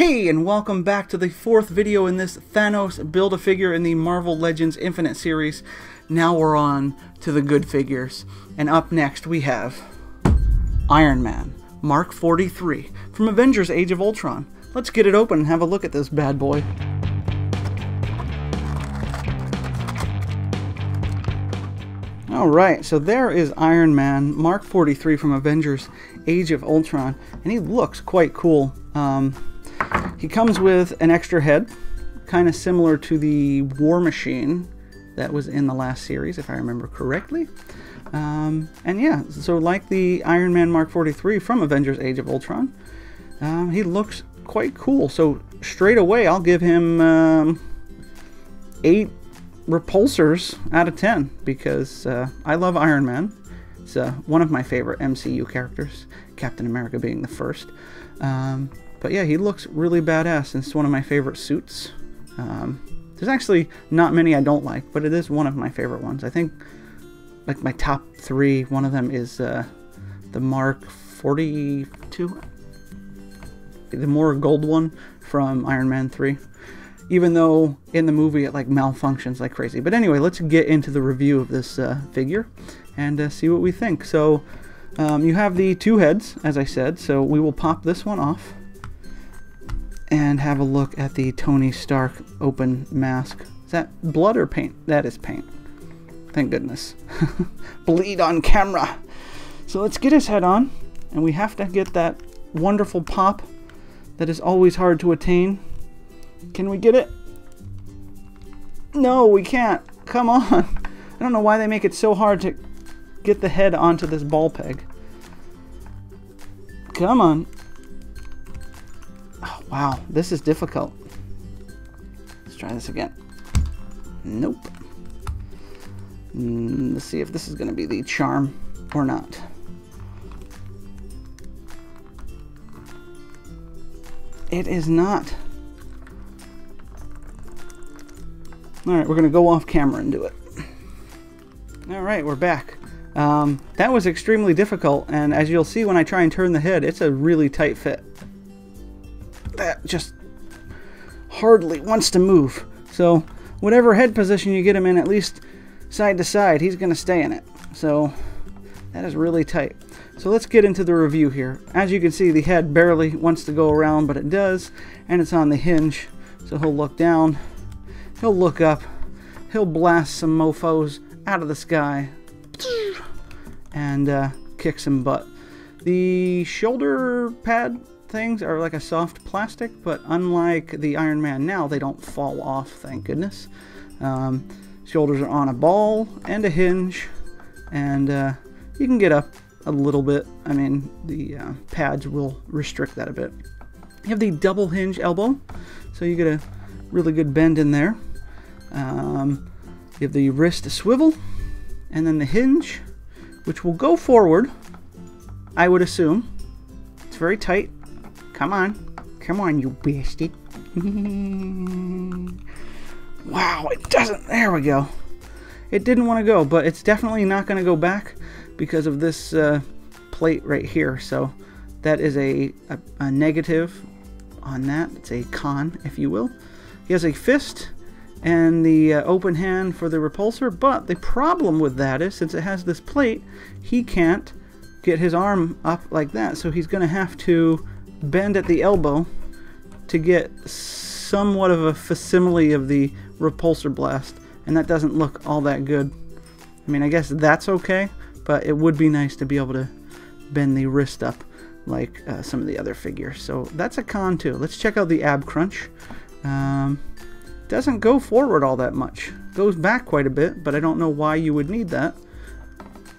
Hey, and welcome back to the fourth video in this Thanos Build-A-Figure in the Marvel Legends Infinite series. Now we're on to the good figures. And up next we have Iron Man, Mark 43, from Avengers Age of Ultron. Let's get it open and have a look at this bad boy. Alright, so there is Iron Man, Mark 43 from Avengers Age of Ultron, and he looks quite cool. He comes with an extra head, kind of similar to the War Machine that was in the last series, if I remember correctly. And yeah, so like the Iron Man Mark 43 from Avengers Age of Ultron, he looks quite cool. So straight away, I'll give him 8 repulsors out of 10 because I love Iron Man. It's one of my favorite MCU characters, Captain America being the first. But yeah, he looks really badass, and it's one of my favorite suits. There's actually not many I don't like, but it is one of my favorite ones. I think, like, my top 3, one of them is the Mark 42, the more gold one from Iron Man 3. Even though in the movie it, like, malfunctions like crazy. But anyway, let's get into the review of this figure and see what we think. So, you have the 2 heads, as I said, so we will pop this one off and have a look at the Tony Stark open mask. Is that blood or paint? That is paint. Thank goodness. Bleed on camera. So let's get his head on, and we have to get that wonderful pop that is always hard to attain. Can we get it? No, we can't. Come on. I don't know why they make it so hard to get the head onto this ball peg. Come on. Oh, wow, this is difficult. Let's try this again. Nope. Let's see if this is going to be the charm or not. It is not. Alright, we're going to go off camera and do it. Alright, we're back. That was extremely difficult, and as you'll see when I try and turn the head, it's a really tight fit. That just hardly wants to move. So whatever head position you get him in, at least side to side, he's going to stay in it. So that is really tight. So let's get into the review here. As you can see, the head barely wants to go around, but it does, and it's on the hinge. So he'll look down, he'll look up, he'll blast some mofos out of the sky and kick some butt. The shoulder pad things are like a soft plastic, but unlike the Iron Man now, they don't fall off, thank goodness. Shoulders are on a ball and a hinge, and you can get up a little bit. I mean, the pads will restrict that a bit. You have the double hinge elbow, so you get a really good bend in there. You have the wrist swivel, and then the hinge, which will go forward, I would assume. It's very tight. Come on, you bastard. Wow, it doesn't. There we go. It didn't want to go, but it's definitely not going to go back because of this plate right here. So that is a negative on that. It's a con, if you will. He has a fist and the open hand for the repulsor, but the problem with that is, since it has this plate, he can't get his arm up like that. So he's going to have to bend at the elbow to get somewhat of a facsimile of the repulsor blast, and that doesn't look all that good. I mean, I guess that's okay, but it would be nice to be able to bend the wrist up like some of the other figures. So that's a con too. Let's check out the ab crunch. Doesn't go forward all that much. Goes back quite a bit, but I don't know why you would need that.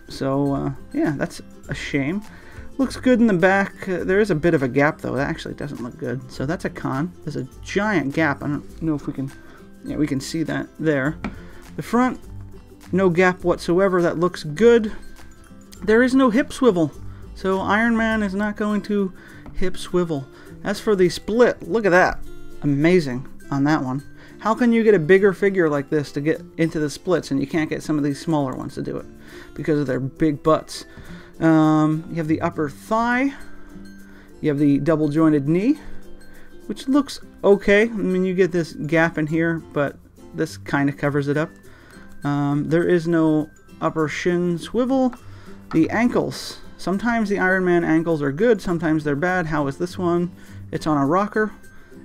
So yeah, that's a shame. Looks good in the back. There is a bit of a gap though. That actually doesn't look good. So that's a con. There's a giant gap. I don't know if we can... Yeah, we can see that there. The front, no gap whatsoever. That looks good. There is no hip swivel. So Iron Man is not going to hip swivel. As for the split, look at that. Amazing on that one. How can you get a bigger figure like this to get into the splits and you can't get some of these smaller ones to do it because of their big butts? You have the upper thigh. You have the double jointed knee, which looks okay. I mean, you get this gap in here, but this kind of covers it up. There is no upper shin swivel. The ankles. Sometimes the Iron Man ankles are good, sometimes they're bad. How is this one? It's on a rocker,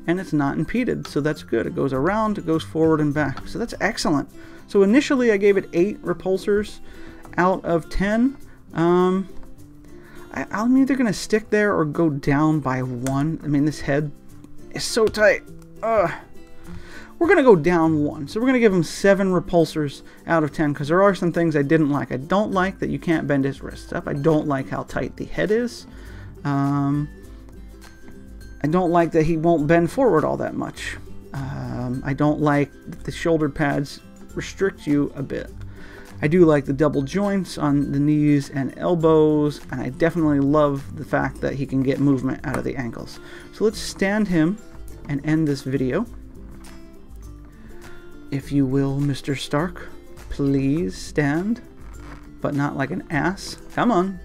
and it's not impeded, so that's good. It goes around, it goes forward and back, so that's excellent. So initially I gave it 8 repulsors out of 10. I'm either going to stick there or go down by 1. I mean, this head is so tight. We're going to go down 1. So we're going to give him 7 repulsors out of 10 because there are some things I didn't like. I don't like that you can't bend his wrists up. I don't like how tight the head is. I don't like that he won't bend forward all that much. I don't like that the shoulder pads restrict you a bit. I do like the double joints on the knees and elbows, and I definitely love the fact that he can get movement out of the ankles. So let's stand him and end this video. If you will, Mr. Stark, please stand, but not like an ass. Come on.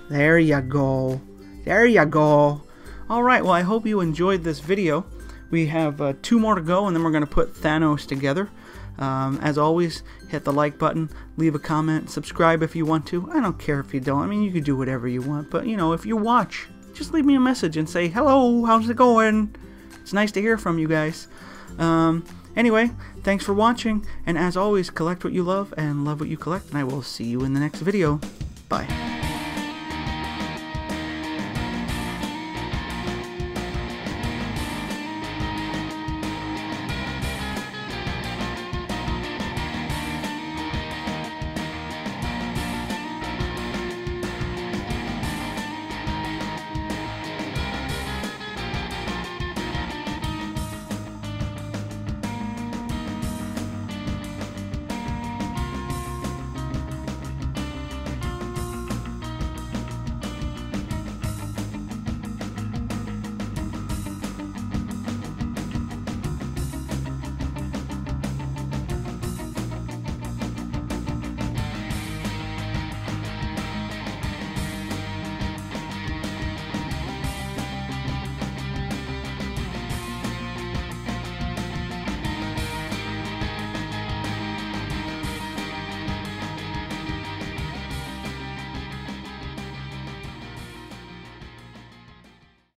There you go. There you go. Alright, well, I hope you enjoyed this video. We have 2 more to go, and then we're going to put Thanos together. As always, hit the like button, leave a comment, subscribe if you want to. I don't care if you don't. I mean, you can do whatever you want. But, you know, if you watch, just leave me a message and say, hello, how's it going? It's nice to hear from you guys. Anyway, thanks for watching. And as always, collect what you love and love what you collect. And I will see you in the next video. Bye.